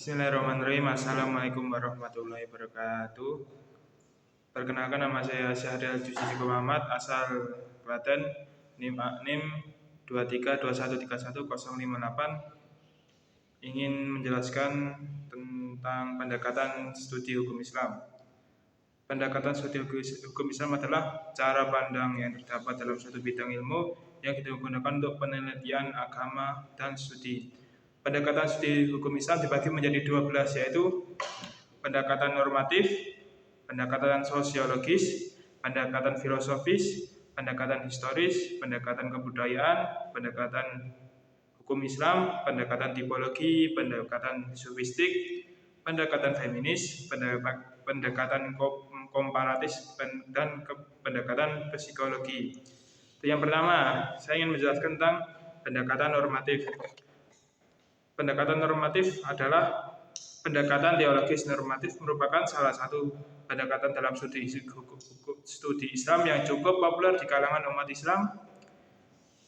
Bismillahirrahmanirrahim. Assalamualaikum warahmatullahi wabarakatuh. Perkenalkan, nama saya Syahrial Jusiko Muhammad, asal Klaten, NIM 2321310058. Ingin menjelaskan tentang pendekatan studi hukum Islam. Pendekatan studi hukum Islam adalah cara pandang yang terdapat dalam suatu bidang ilmu yang digunakan untuk penelitian agama dan studi. Pendekatan studi hukum Islam dibagi menjadi 12, yaitu pendekatan normatif, pendekatan sosiologis, pendekatan filosofis, pendekatan historis, pendekatan kebudayaan, pendekatan hukum Islam, pendekatan tipologi, pendekatan sofistik, pendekatan feminis, pendekatan komparatif, dan pendekatan psikologi. Yang pertama, saya ingin menjelaskan tentang pendekatan normatif. Pendekatan normatif adalah pendekatan teologis normatif, merupakan salah satu pendekatan dalam studi Islam yang cukup populer di kalangan umat Islam.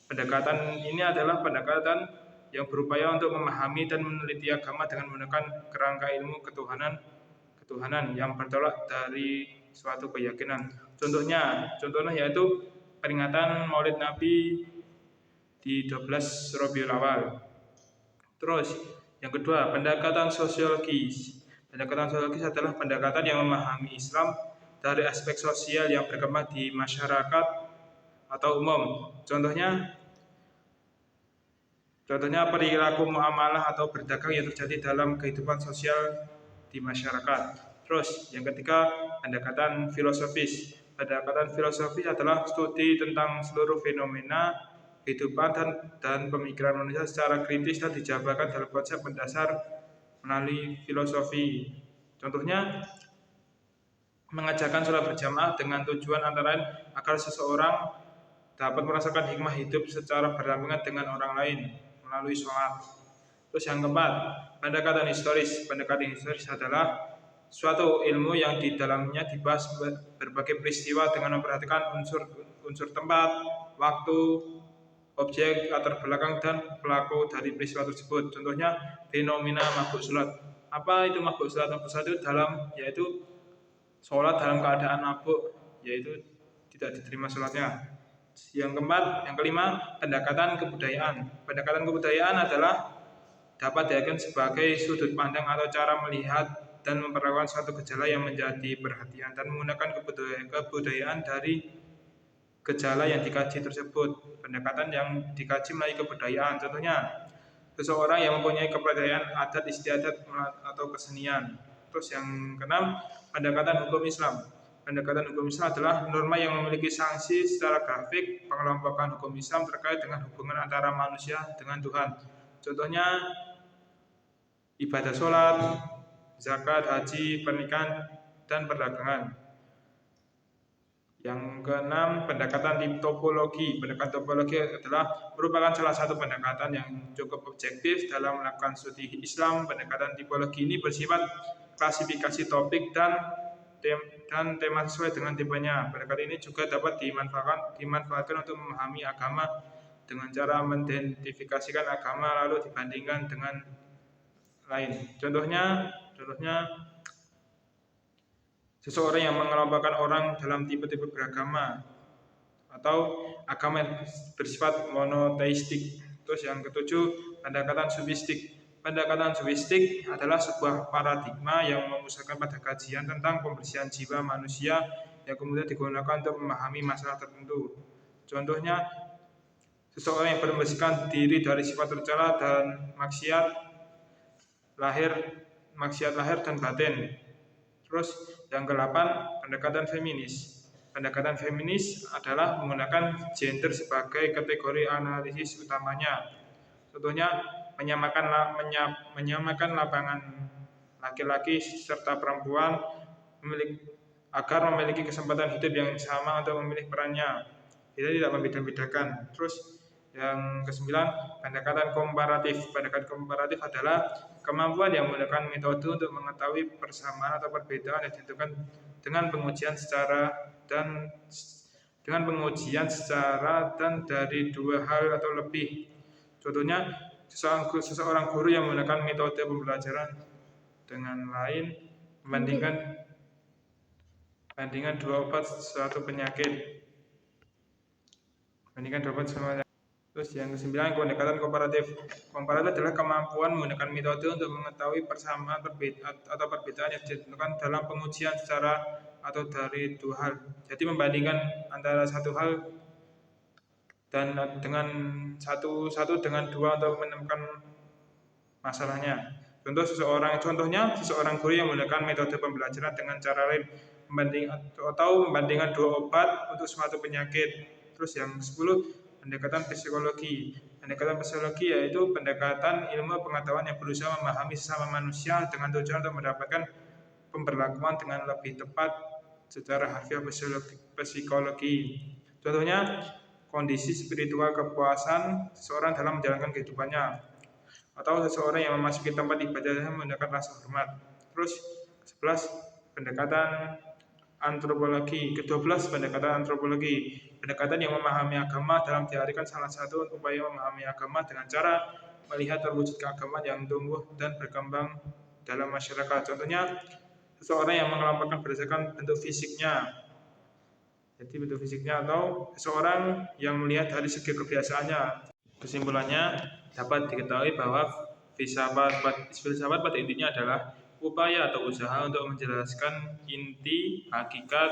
Pendekatan ini adalah pendekatan yang berupaya untuk memahami dan meneliti agama dengan menggunakan kerangka ilmu ketuhanan yang bertolak dari suatu keyakinan. Contohnya yaitu peringatan Maulid Nabi di 12 Rabiul Awal. Terus, yang kedua, pendekatan sosiologis. Pendekatan sosiologis adalah pendekatan yang memahami Islam dari aspek sosial yang berkembang di masyarakat atau umum. Contohnya perilaku muamalah atau berdagang yang terjadi dalam kehidupan sosial di masyarakat. Terus, yang ketiga, pendekatan filosofis. Pendekatan filosofis adalah studi tentang seluruh fenomena kehidupan dan pemikiran manusia secara kritis dan dijabarkan dalam konsep mendasar melalui filosofi. Contohnya, mengajarkan sholat berjamaah dengan tujuan antara lain agar seseorang dapat merasakan hikmah hidup secara berdampingan dengan orang lain melalui sholat. Terus yang keempat, pendekatan historis. Pendekatan historis adalah suatu ilmu yang di dalamnya dibahas berbagai peristiwa dengan memperhatikan unsur tempat, waktu, objek, latar belakang, dan pelaku dari peristiwa tersebut. Contohnya fenomena mabuk sholat. Apa itu mabuk sholat? Mabuk sholat itu yaitu sholat dalam keadaan mabuk, yaitu tidak diterima sholatnya. Yang kelima, pendekatan kebudayaan. Pendekatan kebudayaan adalah dapat diartikan sebagai sudut pandang atau cara melihat dan memperlakukan suatu gejala yang menjadi perhatian dan menggunakan kebudayaan dari gejala yang dikaji tersebut. Pendekatan yang dikaji melalui kebudayaan, contohnya seseorang yang mempunyai kepercayaan adat istiadat atau kesenian. Terus yang keenam, pendekatan hukum Islam. Pendekatan hukum Islam adalah norma yang memiliki sanksi secara grafik pengelompokan hukum Islam terkait dengan hubungan antara manusia dengan Tuhan. Contohnya ibadah sholat, zakat, haji, pernikahan, dan perdagangan. Yang keenam, pendekatan topologi. Pendekatan topologi adalah merupakan salah satu pendekatan yang cukup objektif dalam melakukan studi Islam. Pendekatan tipologi ini bersifat klasifikasi topik dan tema sesuai dengan tipenya. Pendekatan ini juga dapat dimanfaatkan untuk memahami agama dengan cara mengidentifikasikan agama lalu dibandingkan dengan lain. Contohnya seseorang yang mengelompokkan orang dalam tipe-tipe beragama atau agama yang bersifat monoteistik. Terus yang ketujuh, pendekatan sofistik. Pendekatan sofistik adalah sebuah paradigma yang memusatkan pada kajian tentang pembersihan jiwa manusia yang kemudian digunakan untuk memahami masalah tertentu. Contohnya, seseorang yang membersihkan diri dari sifat tercela dan maksiat lahir dan batin. Terus yang ke-8, pendekatan feminis. Pendekatan feminis adalah menggunakan gender sebagai kategori analisis utamanya. Contohnya menyamakan lapangan laki-laki serta perempuan agar memiliki kesempatan hidup yang sama untuk memilih perannya. Kita tidak membeda-bedakan. Terus yang ke-9, pendekatan komparatif. Pendekatan komparatif adalah kemampuan yang menggunakan metode untuk mengetahui persamaan atau perbedaan yang ditentukan dengan pengujian secara dan dari dua hal atau lebih. Contohnya seseorang guru yang menggunakan metode pembelajaran dengan lain, bandingkan dua obat suatu penyakit. Terus yang ke-9, pendekatan komparatif. Komparatif adalah kemampuan menggunakan metode untuk mengetahui persamaan atau perbedaan yang ditentukan dalam pengujian secara atau dari dua hal. Jadi membandingkan antara satu hal dan dengan satu dengan dua untuk menemukan masalahnya. Contohnya seseorang guru yang menggunakan metode pembelajaran dengan cara lain membandingkan dua obat untuk suatu penyakit. Terus yang 10, pendekatan psikologi. Pendekatan psikologi yaitu pendekatan ilmu pengetahuan yang berusaha memahami sesama manusia dengan tujuan untuk mendapatkan pemberlakuan dengan lebih tepat secara harfiah psikologi. Contohnya, kondisi spiritual kepuasan seseorang dalam menjalankan kehidupannya, atau seseorang yang memasuki tempat ibadahnya menggunakan rasa hormat. Terus 11, pendekatan antropologi. Ke-12, pendekatan antropologi. Pendekatan yang memahami agama dalam diartikan salah satu upaya memahami agama dengan cara melihat terwujud keagamaan yang tumbuh dan berkembang dalam masyarakat. Contohnya, seseorang yang mengelompokkan berdasarkan bentuk fisiknya. Jadi bentuk fisiknya, atau seseorang yang melihat dari segi kebiasaannya. Kesimpulannya, dapat diketahui bahwa filsafat pada intinya adalah upaya atau usaha untuk menjelaskan inti, hakikat,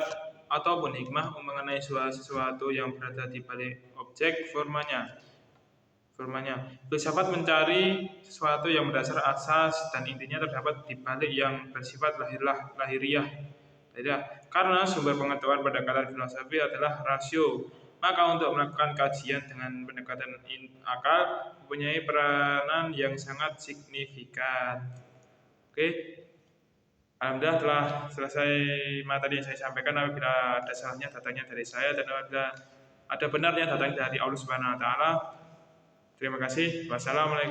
ataupun hikmah mengenai sesuatu yang berada di balik objek formanya. Filsafat mencari sesuatu yang berdasar asas dan intinya terdapat di balik yang bersifat lahiriah. Karena sumber pengetahuan pendekatan filosofi adalah rasio, maka untuk melakukan kajian dengan pendekatan akal mempunyai peranan yang sangat signifikan. Oke, alhamdulillah telah selesai materi yang saya sampaikan. Apabila ada salahnya datangnya dari saya, dan apabila ada benarnya datangnya dari Allah Subhanahu wa taala. Terima kasih. Wassalamualaikum.